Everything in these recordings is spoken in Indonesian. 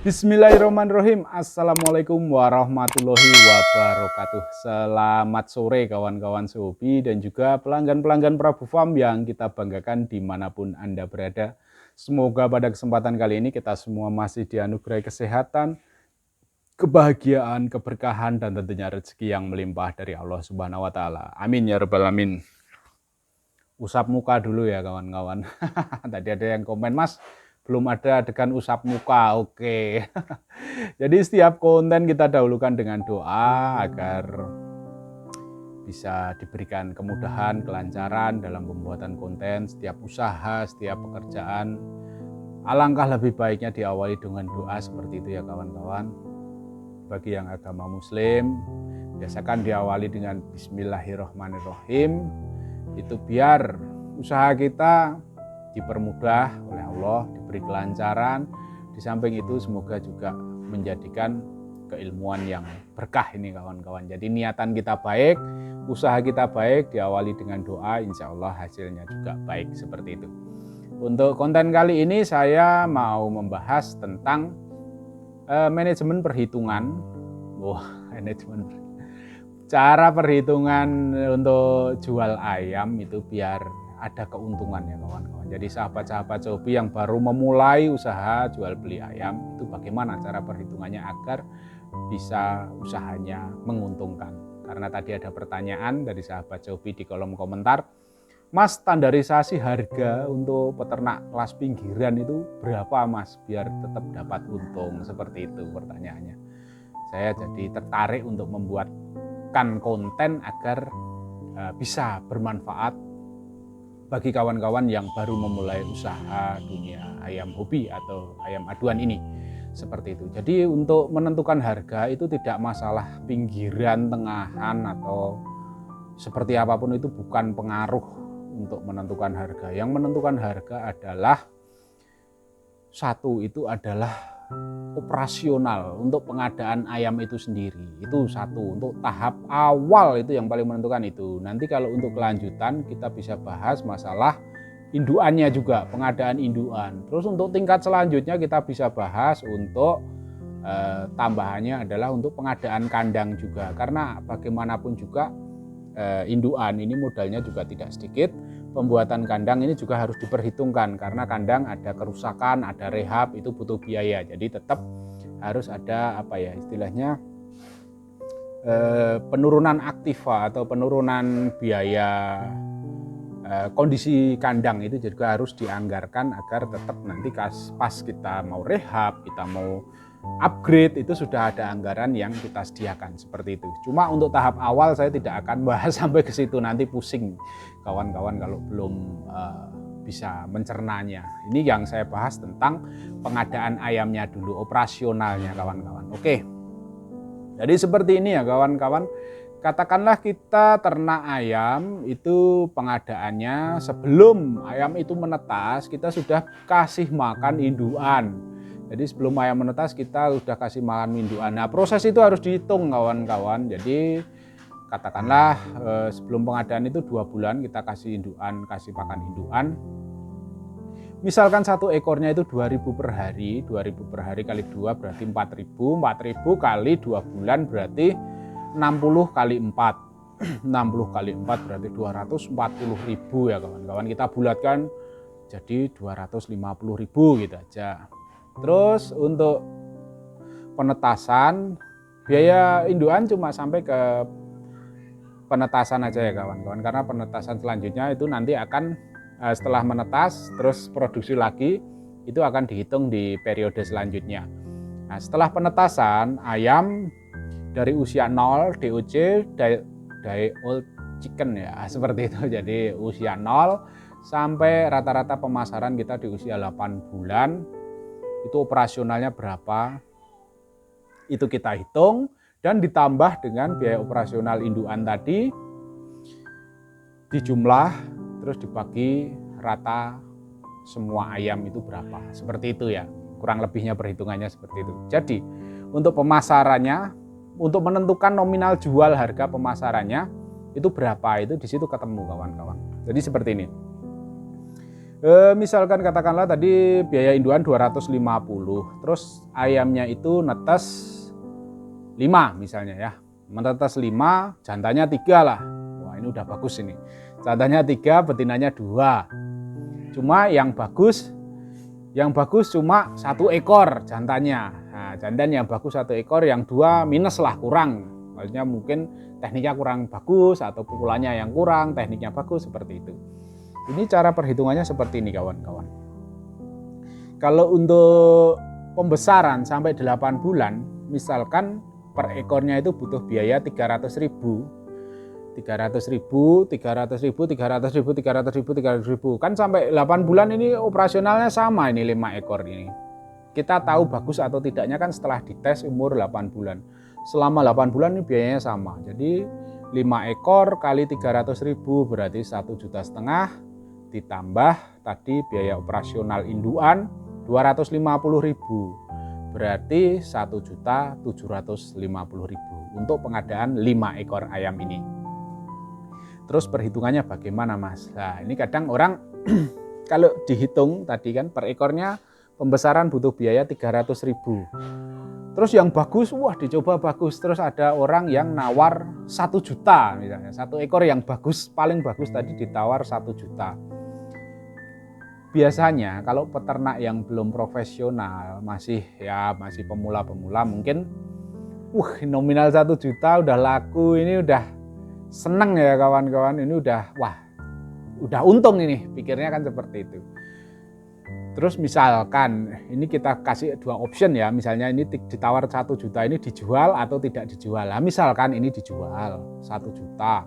Bismillahirrahmanirrahim. Assalamualaikum warahmatullahi wabarakatuh. Selamat sore kawan-kawan sehobi dan juga pelanggan-pelanggan Prabu Farm yang kita banggakan dimanapun Anda berada. Semoga pada kesempatan kali ini kita semua masih dianugerahi kesehatan, kebahagiaan, keberkahan, dan tentunya rezeki yang melimpah dari Allah Subhanahu wa Ta'ala. Amin ya Rabbal 'Alamin. Usap muka dulu ya kawan-kawan. Tadi ada yang komen, Mas, belum ada adegan usap muka. Oke. Jadi setiap konten kita dahulukan dengan doa agar bisa diberikan kemudahan, kelancaran dalam pembuatan konten, setiap usaha, setiap pekerjaan. Alangkah lebih baiknya diawali dengan doa seperti itu ya kawan-kawan. Bagi yang agama muslim, biasakan diawali dengan Bismillahirrahmanirrahim. Itu biar usaha kita dipermudah oleh Allah, diberi kelancaran. Di samping itu semoga juga menjadikan keilmuan yang berkah ini kawan-kawan. Jadi niatan kita baik, usaha kita baik, diawali dengan doa, insya Allah hasilnya juga baik seperti itu. Untuk konten kali ini saya mau membahas tentang manajemen perhitungan. Cara perhitungan untuk jual ayam itu biar ada keuntungan ya kawan-kawan. Jadi sahabat-sahabat hobi yang baru memulai usaha jual beli ayam, itu bagaimana cara perhitungannya agar bisa usahanya menguntungkan. Karena tadi ada pertanyaan dari sahabat hobi di kolom komentar, Mas, standarisasi harga untuk peternak kelas pinggiran itu berapa Mas biar tetap dapat untung? Seperti itu pertanyaannya. Saya jadi tertarik untuk membuatkan konten agar bisa bermanfaat bagi kawan-kawan yang baru memulai usaha dunia ayam hobi atau ayam aduan ini. Seperti itu. Jadi untuk menentukan harga itu tidak masalah pinggiran, tengahan, atau seperti apapun itu bukan pengaruh untuk menentukan harga. Yang menentukan harga adalah satu, itu adalah operasional untuk pengadaan ayam itu sendiri. Itu satu, untuk tahap awal itu yang paling menentukan itu. Nanti kalau untuk kelanjutan kita bisa bahas masalah induannya juga, pengadaan induan. Terus untuk tingkat selanjutnya kita bisa bahas untuk tambahannya adalah untuk pengadaan kandang juga. Karena bagaimanapun juga induan ini modalnya juga tidak sedikit. Pembuatan kandang ini juga harus diperhitungkan karena kandang ada kerusakan, ada rehab, itu butuh biaya. Jadi tetap harus ada istilahnya penurunan aktiva atau penurunan biaya kondisi kandang itu juga harus dianggarkan agar tetap nanti pas kita mau rehab, kita mau upgrade itu sudah ada anggaran yang kita sediakan seperti itu. Cuma untuk tahap awal saya tidak akan bahas sampai ke situ, nanti pusing kawan-kawan kalau belum bisa mencernanya. Ini yang saya bahas tentang pengadaan ayamnya dulu, operasionalnya kawan-kawan. Oke. Jadi seperti ini ya kawan-kawan. Katakanlah kita ternak ayam itu pengadaannya sebelum ayam itu menetas kita sudah kasih makan induan. Jadi sebelum ayam menetas kita sudah kasih makan induan. Nah proses itu harus dihitung kawan-kawan. Jadi katakanlah sebelum pengadaan itu 2 bulan kita kasih induan, kasih pakan induan. Misalkan satu ekornya itu 2.000 per hari, 2.000 per hari kali 2 berarti 4.000, 4.000 kali 2 bulan berarti 60 kali 4. 60 kali 4 berarti 240.000 ya kawan-kawan. Kita bulatkan jadi 250.000 gitu aja. Terus untuk penetasan, biaya induan cuma sampai ke penetasan aja ya kawan-kawan. Karena penetasan selanjutnya itu nanti akan setelah menetas terus produksi lagi, itu akan dihitung di periode selanjutnya. Nah setelah penetasan ayam dari usia 0 DOC, day old chicken ya seperti itu. Jadi usia 0 sampai rata-rata pemasaran kita di usia 8 bulan. Itu operasionalnya berapa, itu kita hitung dan ditambah dengan biaya operasional induan tadi, dijumlah terus dibagi rata semua ayam itu berapa, seperti itu ya, kurang lebihnya perhitungannya seperti itu. Jadi untuk pemasarannya, untuk menentukan nominal jual harga pemasarannya itu berapa, itu di situ ketemu kawan-kawan. Jadi seperti ini. Misalkan katakanlah tadi biaya induan 250, terus ayamnya itu netes 5 misalnya ya. Menetes 5, jantannya 3 lah. Wah, ini udah bagus ini. Jantannya 3, betinanya 2. Cuma yang bagus cuma 1 ekor jantannya. Nah, jantan yang bagus 1 ekor, yang 2 minus lah, kurang. Maksudnya mungkin tekniknya kurang bagus atau pukulannya yang kurang, tekniknya bagus, seperti itu. Ini cara perhitungannya seperti ini kawan-kawan. Kalau untuk pembesaran sampai 8 bulan, misalkan per ekornya itu butuh biaya 300.000. 300.000, 300.000, 300.000, 300.000, 300.000. Kan sampai 8 bulan ini operasionalnya sama ini 5 ekor ini. Kita tahu bagus atau tidaknya kan setelah dites umur 8 bulan. Selama 8 bulan ini biayanya sama. Jadi 5 ekor kali 300.000 berarti 1,5 juta, ditambah tadi biaya operasional induan 250.000, berarti 1,750.000 untuk pengadaan 5 ekor ayam ini. Terus perhitungannya bagaimana Mas? Nah, ini kadang orang kalau dihitung tadi kan per ekornya pembesaran butuh biaya 300.000. Terus yang bagus, wah dicoba bagus. Terus ada orang yang nawar 1 juta misalnya. 1 ekor yang bagus, paling bagus tadi ditawar 1 juta. Biasanya kalau peternak yang belum profesional, masih pemula-pemula, mungkin nominal 1 juta udah laku, ini udah seneng ya kawan-kawan, ini udah untung ini, pikirnya kan seperti itu. Terus misalkan ini kita kasih 2 option ya, misalnya ini ditawar 1 juta, ini dijual atau tidak dijual. Nah, misalkan ini dijual 1 juta,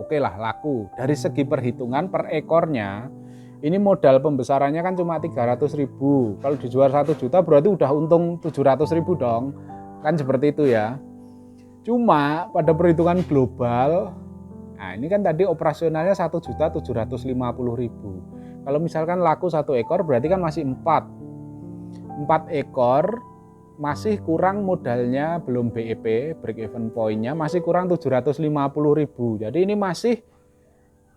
oke lah laku. Dari segi perhitungan per ekornya, ini modal pembesarannya kan cuma 300.000. Kalau dijual 1 juta berarti udah untung 700.000 dong. Kan seperti itu ya. Cuma pada perhitungan global, nah ini kan tadi operasionalnya 1.750.000. Kalau misalkan laku 1 ekor berarti kan masih 4 ekor, masih kurang modalnya, belum BEP, break even point-nya masih kurang 750.000. Jadi ini masih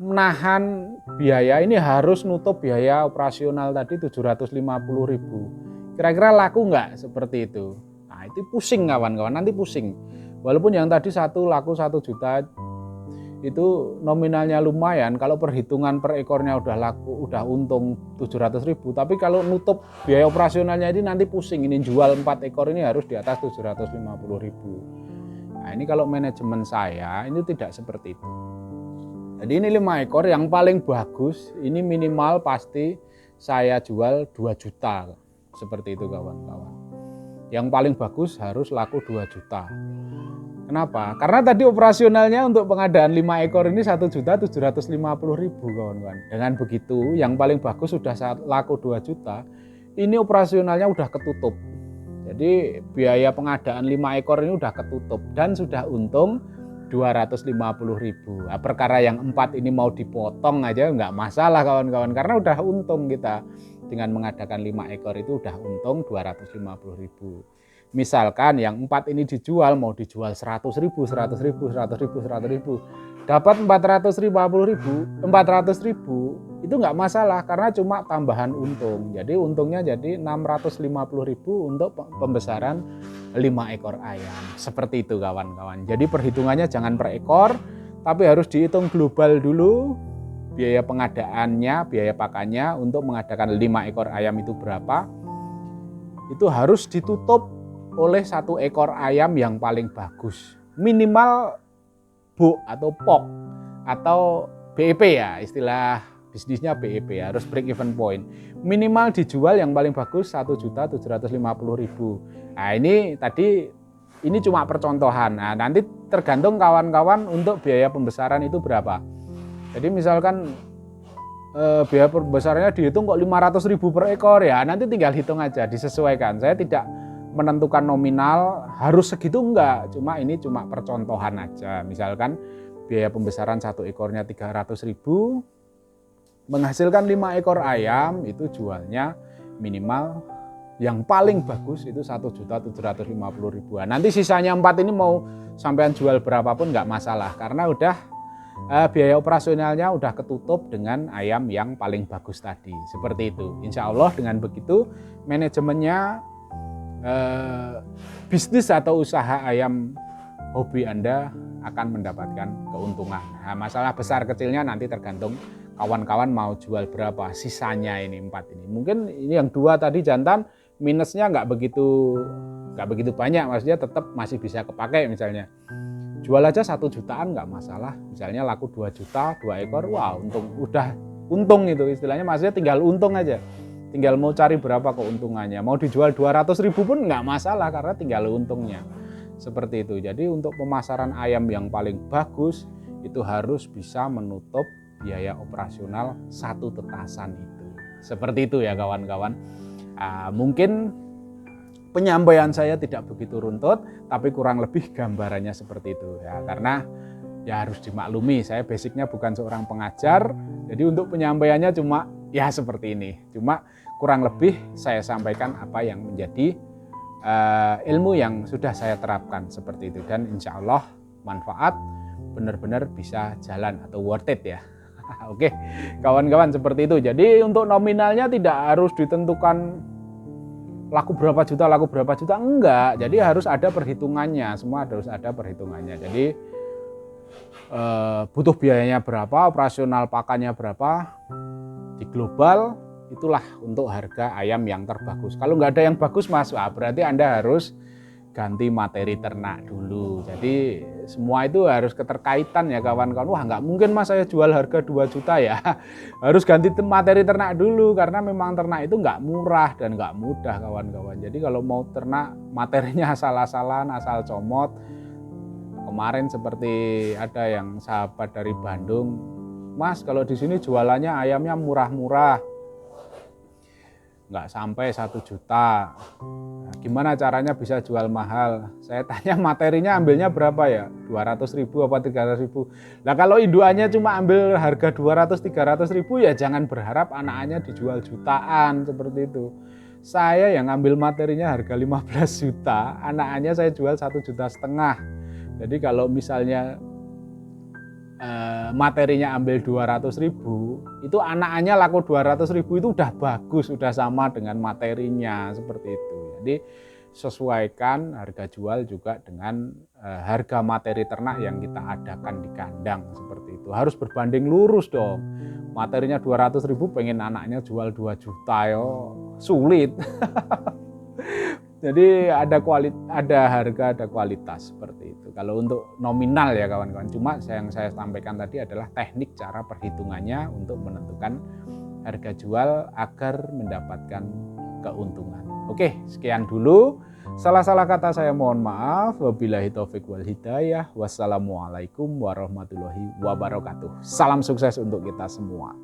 menahan biaya, ini harus nutup biaya operasional tadi 750.000. Kira-kira laku nggak seperti itu? Nah itu pusing kawan-kawan, nanti pusing. Walaupun yang tadi laku 1 juta itu nominalnya lumayan, kalau perhitungan per ekornya udah laku, udah untung 700.000, tapi kalau nutup biaya operasionalnya ini nanti pusing, ini jual 4 ekor ini harus di atas 750.000. Nah ini kalau manajemen saya ini tidak seperti itu. Jadi ini 5 ekor yang paling bagus, ini minimal pasti saya jual 2 juta, seperti itu kawan-kawan. Yang paling bagus harus laku 2 juta. Kenapa? Karena tadi operasionalnya untuk pengadaan 5 ekor ini 1.750.000 kawan-kawan. Dengan begitu yang paling bagus sudah laku 2 juta, ini operasionalnya udah ketutup. Jadi biaya pengadaan 5 ekor ini udah ketutup dan sudah untung 250.000. Nah, perkara yang 4 ini mau dipotong aja nggak masalah kawan-kawan, karena udah untung kita. Dengan mengadakan 5 ekor itu udah untung 250.000. Misalkan yang 4 ini dijual, mau dijual 100.000, 100.000, 100.000, 100.000, dapat 400.000, itu nggak masalah karena cuma tambahan untung. Jadi untungnya jadi 650.000 untuk pembesaran 5 ekor ayam. Seperti itu kawan-kawan. Jadi perhitungannya jangan per ekor, tapi harus dihitung global dulu. Biaya pengadaannya, biaya pakannya untuk mengadakan 5 ekor ayam itu berapa. Itu harus ditutup oleh 1 ekor ayam yang paling bagus. Minimal BOK atau POK atau BEP ya, istilah bisnisnya BEP, harus break even point. Minimal dijual yang paling bagus 1.750.000. Nah ini tadi, ini cuma percontohan. Nah nanti tergantung kawan-kawan untuk biaya pembesaran itu berapa. Jadi misalkan biaya pembesarannya dihitung kok 500.000 per ekor, ya nanti tinggal hitung aja, disesuaikan. Saya tidak menentukan nominal harus segitu, enggak, cuma ini cuma percontohan aja. Misalkan biaya pembesaran 1 ekornya 300.000, menghasilkan 5 ekor ayam, itu jualnya minimal yang paling bagus itu 1.750.000. Nanti sisanya 4 ini mau sampean jual berapapun nggak masalah, karena udah biaya operasionalnya udah ketutup dengan ayam yang paling bagus tadi. Seperti itu. Insya Allah dengan begitu manajemennya bisnis atau usaha ayam hobi Anda akan mendapatkan keuntungan. Nah, masalah besar kecilnya nanti tergantung kawan-kawan mau jual berapa sisanya ini 4 ini. Mungkin ini yang 2 tadi jantan minusnya nggak begitu banyak, maksudnya tetap masih bisa kepakai misalnya. Jual aja 1 jutaan nggak masalah, misalnya laku 2 juta, 2 ekor, wah udah untung itu istilahnya, maksudnya tinggal untung aja. Tinggal mau cari berapa keuntungannya, mau dijual 200.000 pun nggak masalah karena tinggal untungnya. Seperti itu, jadi untuk pemasaran ayam yang paling bagus itu harus bisa menutup biaya operasional 1 tetasan itu. Seperti itu ya kawan-kawan. Mungkin penyampaian saya tidak begitu runtut, tapi kurang lebih gambarannya seperti itu ya. Karena ya harus dimaklumi, saya basicnya bukan seorang pengajar, jadi untuk penyampaiannya cuma ya seperti ini. Cuma kurang lebih saya sampaikan apa yang menjadi ilmu yang sudah saya terapkan seperti itu, dan insya Allah manfaat, benar-benar bisa jalan atau worth it ya. Oke kawan-kawan, seperti itu. Jadi untuk nominalnya tidak harus ditentukan laku berapa juta, enggak. Jadi harus ada perhitungannya, semua harus ada perhitungannya. Jadi butuh biayanya berapa, operasional pakannya berapa, di global itulah untuk harga ayam yang terbagus. Kalau nggak ada yang bagus Mas, berarti Anda harus ganti materi ternak dulu. Jadi semua itu harus keterkaitan ya kawan-kawan. Wah nggak mungkin Mas saya jual harga 2 juta ya. Harus ganti materi ternak dulu karena memang ternak itu nggak murah dan nggak mudah kawan-kawan. Jadi kalau mau ternak materinya asal-asalan, asal comot. Kemarin seperti ada yang sahabat dari Bandung, Mas kalau di sini jualannya ayamnya murah-murah, nggak sampai 1 juta. Nah, gimana caranya bisa jual mahal? Saya tanya materinya ambilnya berapa ya? 200.000 apa 300.000? Nah kalau induannya cuma ambil harga 200-300.000 ya jangan berharap anakannya dijual jutaan seperti itu. Saya yang ambil materinya harga 15 juta, anakannya saya jual 1,5 juta. Jadi kalau misalnya materinya ambil 200.000, itu anakannya laku 200.000 itu udah bagus, udah sama dengan materinya seperti itu. Jadi sesuaikan harga jual juga dengan harga materi ternak yang kita adakan di kandang seperti itu. Harus berbanding lurus dong. Materinya 200.000 pengen anaknya jual 2 juta yo sulit. Jadi ada harga, ada kualitas seperti itu. Kalau untuk nominal ya kawan-kawan, cuma yang saya sampaikan tadi adalah teknik cara perhitungannya untuk menentukan harga jual agar mendapatkan keuntungan. Oke, sekian dulu. Salah-salah kata saya mohon maaf. Wabillahi taufik wal hidayah. Wassalamualaikum warahmatullahi wabarakatuh. Salam sukses untuk kita semua.